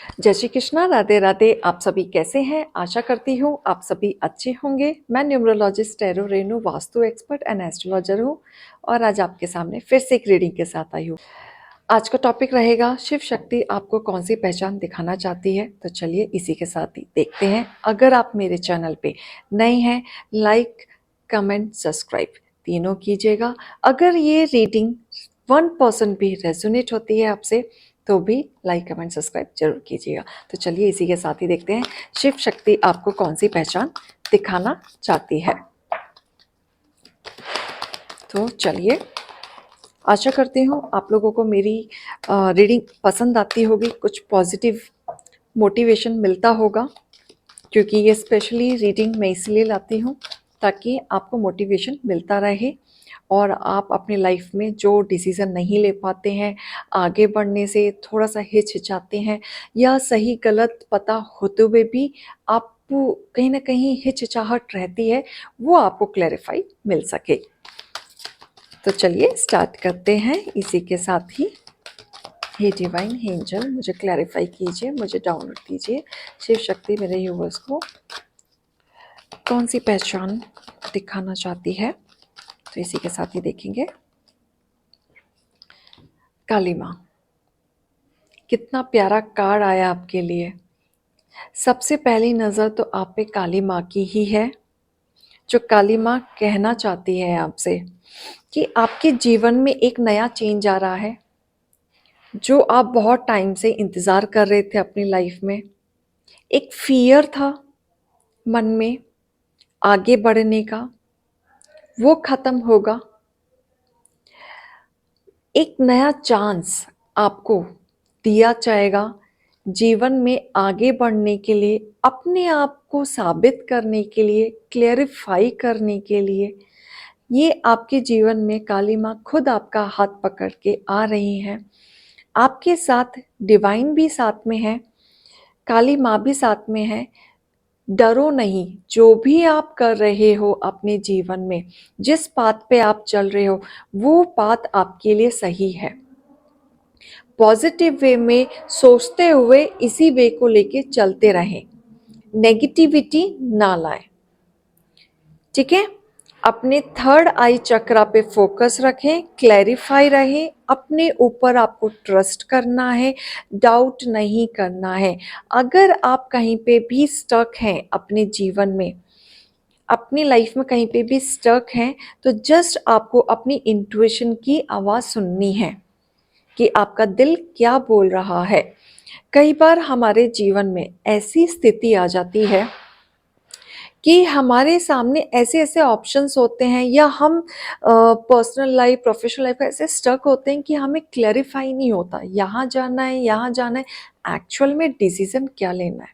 जय श्री कृष्णा, राधे राधे। आप सभी कैसे हैं? आशा करती हूँ आप सभी अच्छे होंगे। मैं numerologist tarot Renu, vastu expert and astrologer हूँ और आज आपके सामने फिर से एक रीडिंग के साथ आई हूँ। आज का टॉपिक रहेगा शिव शक्ति आपको कौन सी पहचान दिखाना चाहती है। तो चलिए इसी के साथ ही देखते हैं। अगर आप मेरे चैनल पे नए हैं, लाइक कमेंट सब्सक्राइब तीनों कीजिएगा। अगर ये रीडिंग 1% भी रेजोनेट होती है आपसे तो भी लाइक कमेंट सब्सक्राइब जरूर कीजिएगा। तो चलिए इसी के साथ ही देखते हैं शिव शक्ति आपको कौन सी पहचान दिखाना चाहती है। तो चलिए, आशा करती हूँ आप लोगों को मेरी रीडिंग पसंद आती होगी, कुछ पॉजिटिव मोटिवेशन मिलता होगा, क्योंकि ये स्पेशली रीडिंग मैं इसलिए लाती हूँ ताकि आपको मोटिवेशन मिलता रहे और आप अपनी लाइफ में जो डिसीज़न नहीं ले पाते हैं, आगे बढ़ने से थोड़ा सा हिचकिचाते हैं या सही गलत पता होते हुए भी आपको कहीं ना कहीं हिचकिचाहट रहती है, वो आपको क्लैरिफाई मिल सके। तो चलिए स्टार्ट करते हैं इसी के साथ ही। हे डिवाइन, हे एंजल, मुझे क्लैरिफाई कीजिए, मुझे डाउनलोड कीजिए शिव शक्ति मेरे यूवर्स को कौन सी पहचान दिखाना चाहती है। तो इसी के साथ ही देखेंगे। काली माँ, कितना प्यारा कार्ड आया आपके लिए। सबसे पहली नज़र तो आप पे काली माँ की ही है, जो काली माँ कहना चाहती है आपसे कि आपके जीवन में एक नया चेंज आ रहा है, जो आप बहुत टाइम से इंतज़ार कर रहे थे अपनी लाइफ में। एक फियर था मन में आगे बढ़ने का, वो ख़त्म होगा। एक नया चांस आपको दिया जाएगा जीवन में आगे बढ़ने के लिए, अपने आप को साबित करने के लिए, क्लेरिफाई करने के लिए। ये आपके जीवन में काली माँ खुद आपका हाथ पकड़ के आ रही हैं। आपके साथ डिवाइन भी साथ में है, काली माँ भी साथ में है। डरो नहीं, जो भी आप कर रहे हो अपने जीवन में, जिस पाथ पे आप चल रहे हो वो पाथ आपके लिए सही है। पॉजिटिव वे में सोचते हुए इसी वे को लेके चलते रहें, नेगेटिविटी ना लाएं। ठीक है, अपने थर्ड आई चक्रा पे फोकस रखें, क्लैरिफाई रहें, अपने ऊपर आपको ट्रस्ट करना है, डाउट नहीं करना है। अगर आप कहीं पे भी स्टक हैं अपने जीवन में, अपनी लाइफ में कहीं पे भी स्टक हैं, तो जस्ट आपको अपनी इंट्यूशन की आवाज़ सुननी है कि आपका दिल क्या बोल रहा है। कई बार हमारे जीवन में ऐसी स्थिति आ जाती है कि हमारे सामने ऐसे ऐसे ऑप्शंस होते हैं या हम पर्सनल लाइफ प्रोफेशनल लाइफ ऐसे स्टक होते हैं कि हमें क्लैरिफाई नहीं होता, यहाँ जाना है यहाँ जाना है, एक्चुअल में डिसीजन क्या लेना है।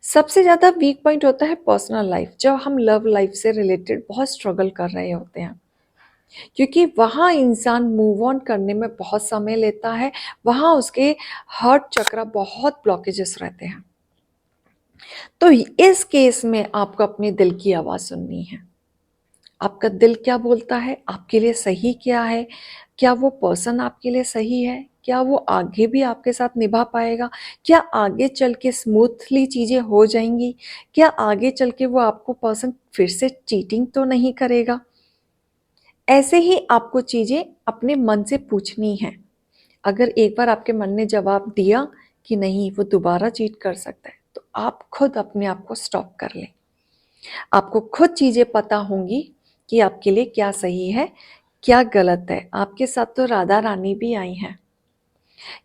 सबसे ज़्यादा वीक पॉइंट होता है पर्सनल लाइफ, जब हम लव लाइफ से रिलेटेड बहुत स्ट्रगल कर रहे होते हैं, क्योंकि वहाँ इंसान मूव ऑन करने में बहुत समय लेता है, वहाँ उसके हार्ट चक्र बहुत ब्लॉकेजेस रहते हैं। तो इस केस में आपको अपने दिल की आवाज़ सुननी है। आपका दिल क्या बोलता है, आपके लिए सही क्या है, क्या वो पर्सन आपके लिए सही है, क्या वो आगे भी आपके साथ निभा पाएगा, क्या आगे चल के स्मूथली चीज़ें हो जाएंगी, क्या आगे चल के वो आपको पर्सन फिर से चीटिंग तो नहीं करेगा। ऐसे ही आपको चीज़ें अपने मन से पूछनी है। अगर एक बार आपके मन ने जवाब दिया कि नहीं वो दोबारा चीट कर सकता है, तो आप खुद अपने आप को स्टॉप कर लें। आपको खुद चीज़ें पता होंगी कि आपके लिए क्या सही है क्या गलत है। आपके साथ तो राधा रानी भी आई हैं।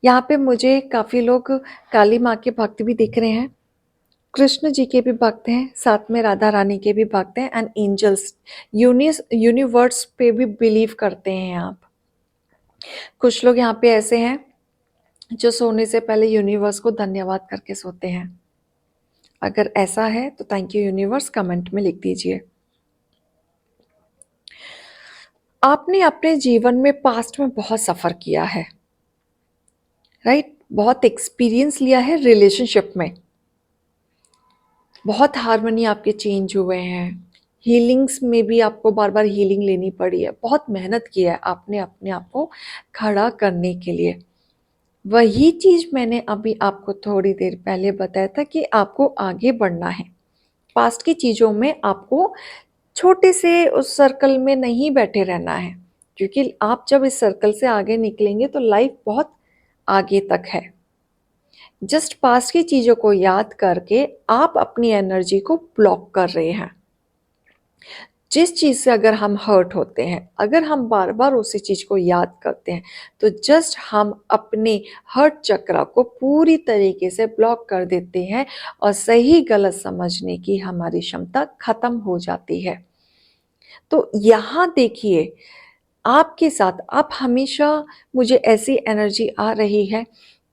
यहाँ पे मुझे काफ़ी लोग काली माँ के भक्त भी दिख रहे हैं, कृष्ण जी के भी भक्त हैं, साथ में राधा रानी के भी भक्त हैं एंड एंजल्स, यूनिवर्स पे भी बिलीव करते हैं आप। कुछ लोग यहाँ पे ऐसे हैं जो सोने से पहले यूनिवर्स को धन्यवाद करके सोते हैं। अगर ऐसा है तो थैंक यू यूनिवर्स, कमेंट में लिख दीजिए। आपने अपने जीवन में पास्ट में बहुत सफ़र किया है, राइट? बहुत एक्सपीरियंस लिया है रिलेशनशिप में, बहुत हार्मनी आपके चेंज हुए हैं, हीलिंग्स में भी आपको बार बार हीलिंग लेनी पड़ी है, बहुत मेहनत की है आपने अपने आप को खड़ा करने के लिए। वही चीज मैंने अभी आपको थोड़ी देर पहले बताया था कि आपको आगे बढ़ना है। पास्ट की चीजों में आपको छोटे से उस सर्कल में नहीं बैठे रहना है, क्योंकि आप जब इस सर्कल से आगे निकलेंगे तो लाइफ बहुत आगे तक है। जस्ट पास्ट की चीजों को याद करके आप अपनी एनर्जी को ब्लॉक कर रहे हैं। जिस चीज से अगर हम हर्ट होते हैं, अगर हम बार बार उसी चीज को याद करते हैं, तो जस्ट हम अपने हर्ट चक्र को पूरी तरीके से ब्लॉक कर देते हैं और सही गलत समझने की हमारी क्षमता खत्म हो जाती है। तो यहाँ देखिए, आपके साथ आप हमेशा, मुझे ऐसी एनर्जी आ रही है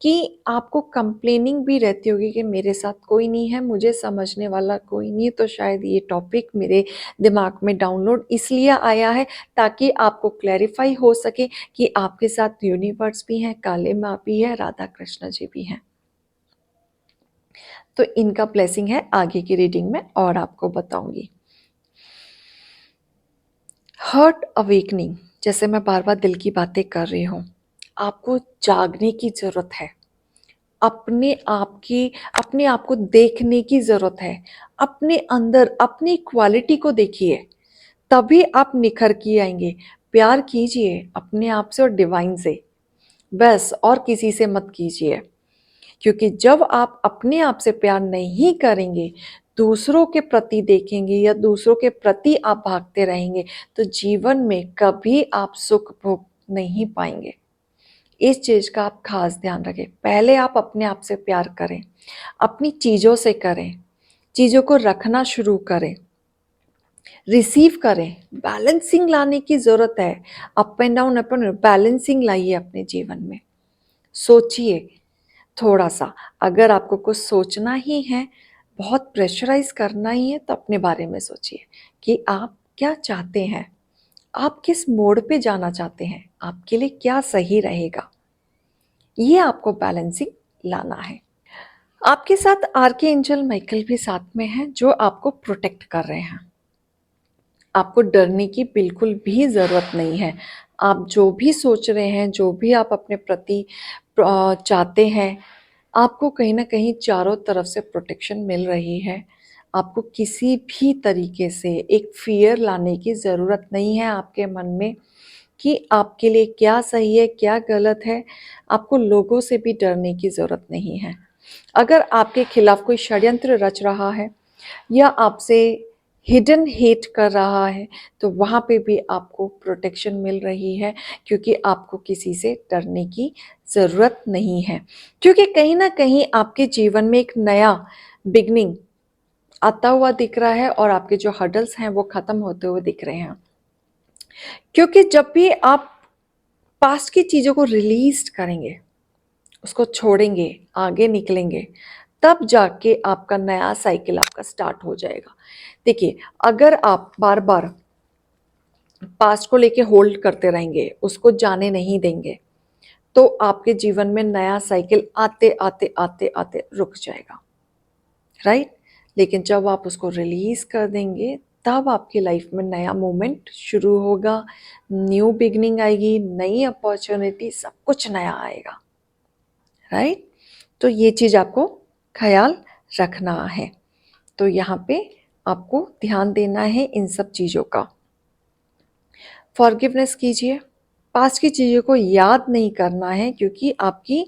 कि आपको कंप्लेनिंग भी रहती होगी कि मेरे साथ कोई नहीं है, मुझे समझने वाला कोई नहीं है, तो शायद ये टॉपिक मेरे दिमाग में डाउनलोड इसलिए आया है ताकि आपको क्लैरिफाई हो सके कि आपके साथ यूनिवर्स भी हैं, काले माँ भी है, राधा कृष्ण जी भी हैं। तो इनका ब्लेसिंग है, आगे की रीडिंग में और आपको बताऊंगी। हर्ट अवेकनिंग, जैसे मैं बार बार दिल की बातें कर रही हूँ, आपको जागने की जरूरत है। अपने आप को देखने की जरूरत है। अपने अंदर अपनी क्वालिटी को देखिए, तभी आप निखर के आएंगे। प्यार कीजिए अपने आप से और डिवाइन से, बस, और किसी से मत कीजिए। क्योंकि जब आप अपने आप से प्यार नहीं करेंगे, दूसरों के प्रति देखेंगे या दूसरों के प्रति आप भागते रहेंगे, तो जीवन में कभी आप सुख भोग नहीं पाएंगे। इस चीज का आप खास ध्यान रखें। पहले आप अपने आप से प्यार करें, अपनी चीजों से करें, चीजों को रखना शुरू करें, रिसीव करें। बैलेंसिंग लाने की जरूरत है। Up and down, up and balancing लाइए अपने जीवन में। सोचिए थोड़ा सा, अगर आपको कुछ सोचना ही है, बहुत प्रेशराइज करना ही है, तो अपने बारे में सोचिए कि आप क्या चाहते हैं, आप किस मोड़ पे जाना चाहते हैं, आपके लिए क्या सही रहेगा। ये आपको बैलेंसिंग लाना है। आपके साथ आर्के एंजल माइकल भी साथ में हैं, जो आपको प्रोटेक्ट कर रहे हैं। आपको डरने की बिल्कुल भी ज़रूरत नहीं है। आप जो भी सोच रहे हैं, जो भी आप अपने प्रति चाहते हैं, आपको कहीं ना कहीं चारों तरफ से प्रोटेक्शन मिल रही है। आपको किसी भी तरीके से एक फियर लाने की ज़रूरत नहीं है आपके मन में कि आपके लिए क्या सही है, क्या गलत है। आपको लोगों से भी डरने की ज़रूरत नहीं है। अगर आपके खिलाफ कोई षड्यंत्र रच रहा है या आपसे हिडन हेट कर रहा है, तो वहाँ पे भी आपको प्रोटेक्शन मिल रही है, क्योंकि आपको किसी से डरने की ज़रूरत नहीं है। क्योंकि कहीं ना कहीं आपके जीवन में एक नया बिगनिंग आता हुआ दिख रहा है और आपके जो हर्डल्स हैं वो ख़त्म होते हुए दिख रहे हैं। क्योंकि जब भी आप पास्ट की चीज़ों को रिलीज करेंगे, उसको छोड़ेंगे, आगे निकलेंगे, तब जाके आपका नया साइकिल आपका स्टार्ट हो जाएगा। देखिए, अगर आप बार बार पास्ट को लेके होल्ड करते रहेंगे, उसको जाने नहीं देंगे, तो आपके जीवन में नया साइकिल आते आते आते आते रुक जाएगा, राइट। लेकिन जब आप उसको रिलीज कर देंगे, तब आपकी लाइफ में नया मोमेंट शुरू होगा, न्यू बिगनिंग आएगी, नई अपॉर्चुनिटी, सब कुछ नया आएगा, राइट। तो ये चीज़ आपको ख्याल रखना है। तो यहाँ पे आपको ध्यान देना है इन सब चीज़ों का। फॉरगिवनेस कीजिए, पास्ट की चीज़ों को याद नहीं करना है, क्योंकि आपकी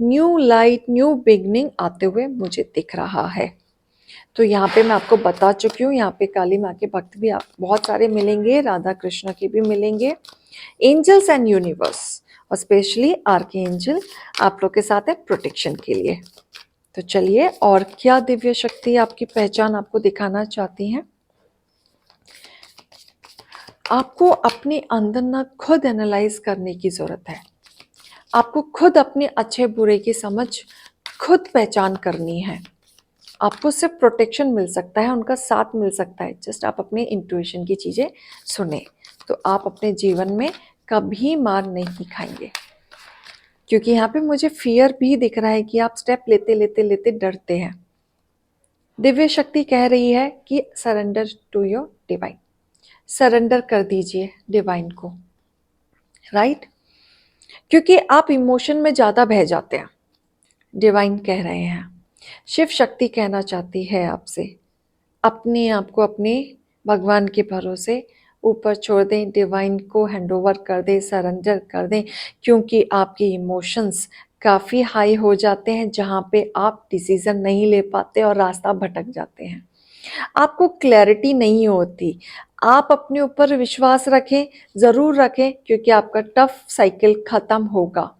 न्यू लाइट, न्यू बिगनिंग आते हुए मुझे दिख रहा है। तो यहाँ पे मैं आपको बता चुकी हूँ, यहाँ पे काली माँ के भक्त भी आप बहुत सारे मिलेंगे, राधा कृष्ण के भी मिलेंगे, एंजल्स एंड यूनिवर्स और स्पेशली आर्के एंजल आप लोग के साथ है प्रोटेक्शन के लिए। तो चलिए, और क्या दिव्य शक्ति आपकी पहचान आपको दिखाना चाहती हैं। आपको अपने अंदर ना खुद एनालाइज करने की जरूरत है। आपको खुद अपने अच्छे बुरे की समझ खुद पहचान करनी है। आपको सिर्फ प्रोटेक्शन मिल सकता है, उनका साथ मिल सकता है, जस्ट आप अपने इंट्यूशन की चीज़ें सुने, तो आप अपने जीवन में कभी मार नहीं खाएंगे। क्योंकि यहाँ पे मुझे फियर भी दिख रहा है कि आप स्टेप लेते लेते लेते डरते हैं। दिव्य शक्ति कह रही है कि surrender to your divine, surrender कर दीजिए डिवाइन को, राइट। क्योंकि आप इमोशन में ज़्यादा बह जाते हैं। डिवाइन कह रहे हैं, शिव शक्ति कहना चाहती है आपसे, अपने आप को अपने भगवान के भरोसे ऊपर छोड़ दें, डिवाइन को हैंड ओवर कर दें, सरेंडर कर दें, क्योंकि आपके इमोशंस काफ़ी हाई हो जाते हैं जहाँ पे आप डिसीज़न नहीं ले पाते और रास्ता भटक जाते हैं। आपको क्लैरिटी नहीं होती। आप अपने ऊपर विश्वास रखें, ज़रूर रखें, क्योंकि आपका टफ साइकिल ख़त्म होगा।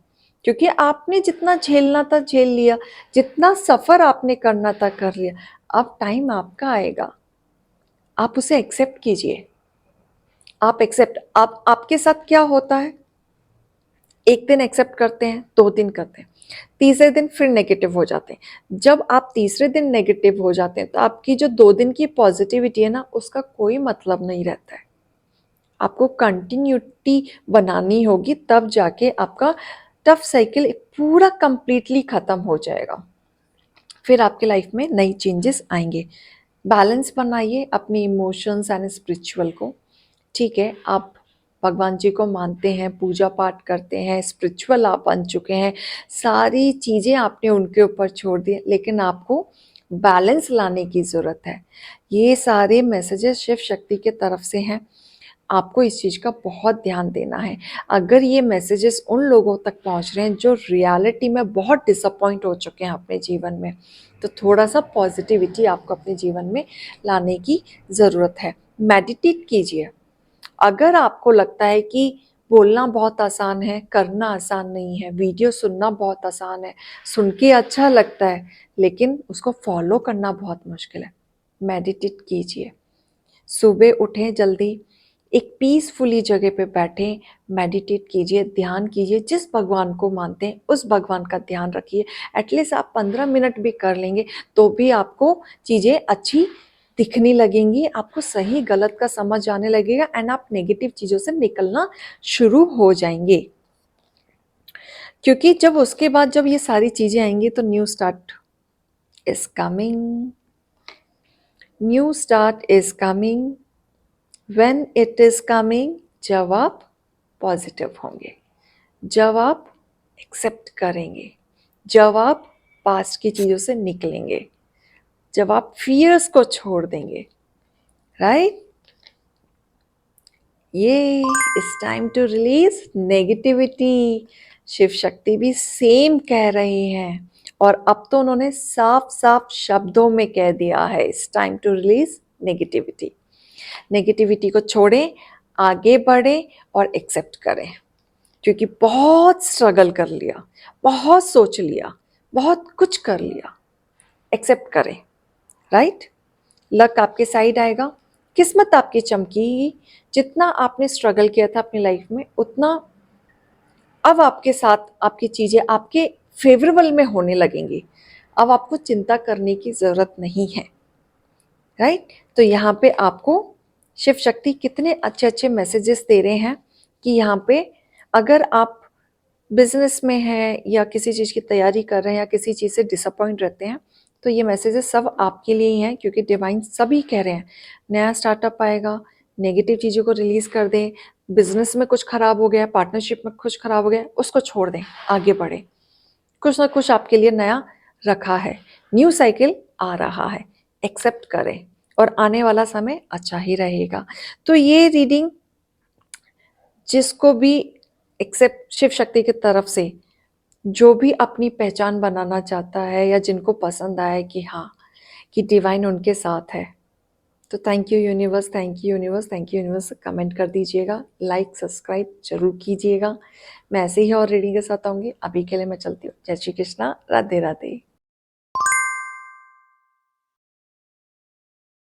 क्योंकि आपने जितना झेलना था झेल लिया, जितना सफ़र आपने करना था कर लिया। अब टाइम आपका आएगा, आप उसे एक्सेप्ट कीजिए। आप एक्सेप्ट, आप आपके साथ क्या होता है, एक दिन एक्सेप्ट करते हैं, 2 दिन करते हैं, तीसरे दिन फिर नेगेटिव हो जाते हैं। जब आप तीसरे दिन नेगेटिव हो जाते हैं तो आपकी जो 2 दिन की पॉजिटिविटी है ना, उसका कोई मतलब नहीं रहता है। आपको कंटिन्यूटी बनानी होगी, तब जाके आपका टफ साइकिल पूरा कंप्लीटली ख़त्म हो जाएगा। फिर आपके लाइफ में नई चेंजेस आएंगे। बैलेंस बनाइए अपनी इमोशंस एंड स्पिरिचुअल को। ठीक है, आप भगवान जी को मानते हैं, पूजा पाठ करते हैं, स्पिरिचुअल आप बन चुके हैं, सारी चीज़ें आपने उनके ऊपर छोड़ दी, लेकिन आपको बैलेंस लाने की ज़रूरत है। ये सारे मैसेजेस शिव शक्ति के तरफ से हैं, आपको इस चीज़ का बहुत ध्यान देना है। अगर ये मैसेजेस उन लोगों तक पहुंच रहे हैं जो रियलिटी में बहुत डिसअपॉइंट हो चुके हैं अपने जीवन में, तो थोड़ा सा पॉजिटिविटी आपको अपने जीवन में लाने की ज़रूरत है। मेडिटेट कीजिए। अगर आपको लगता है कि बोलना बहुत आसान है, करना आसान नहीं है, वीडियो सुनना बहुत आसान है, सुन के अच्छा लगता है, लेकिन उसको फॉलो करना बहुत मुश्किल है, मेडिटेट कीजिए। सुबह उठें जल्दी, एक पीसफुली जगह पे बैठें, मेडिटेट कीजिए, ध्यान कीजिए, जिस भगवान को मानते हैं उस भगवान का ध्यान रखिए। एटलीस्ट आप 15 मिनट भी कर लेंगे तो भी आपको चीज़ें अच्छी दिखने लगेंगी, आपको सही गलत का समझ आने लगेगा एंड आप नेगेटिव चीज़ों से निकलना शुरू हो जाएंगे। क्योंकि जब उसके बाद जब ये सारी चीज़ें आएंगी तो new start is coming, new start is coming. When it is coming, जब आप पॉजिटिव होंगे, जब आप एक्सेप्ट करेंगे, जब आप पास्ट की चीज़ों से निकलेंगे, जब आप फियर्स को छोड़ देंगे, राइट? ये it's time to release negativity. Shiva Shakti भी सेम कह रहे हैं, और अब तो उन्होंने साफ साफ शब्दों में कह दिया है, it's time to release negativity. Negativity को छोड़ें, आगे बढ़ें और एक्सेप्ट करें। क्योंकि बहुत स्ट्रगल कर लिया, बहुत सोच लिया, बहुत कुछ कर लिया, एक्सेप्ट करें, राइट? लक आपके साइड आएगा, किस्मत आपकी चमकेगी। जितना आपने स्ट्रगल किया था अपनी लाइफ में, उतना अब आपके साथ आपकी चीज़ें आपके फेवरेबल में होने लगेंगी। अब आपको चिंता करने की ज़रूरत नहीं है, राइट? तो यहाँ पे आपको शिव शक्ति कितने अच्छे अच्छे मैसेजेस दे रहे हैं कि यहाँ पे अगर आप बिजनेस में हैं या किसी चीज़ की तैयारी कर रहे हैं या किसी चीज़ से डिसअपॉइंट रहते हैं, तो ये मैसेजेस सब आपके लिए ही हैं। क्योंकि डिवाइन सभी कह रहे हैं नया स्टार्टअप आएगा, नेगेटिव चीज़ों को रिलीज़ कर दें, बिजनेस में कुछ खराब हो गया, पार्टनरशिप में कुछ खराब हो गया, उसको छोड़ दें, आगे बढ़ें। कुछ ना कुछ आपके लिए नया रखा है, न्यू साइकिल आ रहा है, एक्सेप्ट करें और आने वाला समय अच्छा ही रहेगा। तो ये रीडिंग जिसको भी एक्सेप्ट शिव शक्ति की तरफ से जो भी अपनी पहचान बनाना चाहता है या जिनको पसंद आए कि हाँ, कि डिवाइन उनके साथ है, तो thank you universe, thank you universe, thank you universe. Comment कर दीजिएगा, लाइक सब्सक्राइब जरूर कीजिएगा। मैं ऐसे ही और रीडिंग के साथ आऊँगी। अभी के लिए मैं चलती हूँ। जय श्री कृष्णा, राधे राधे।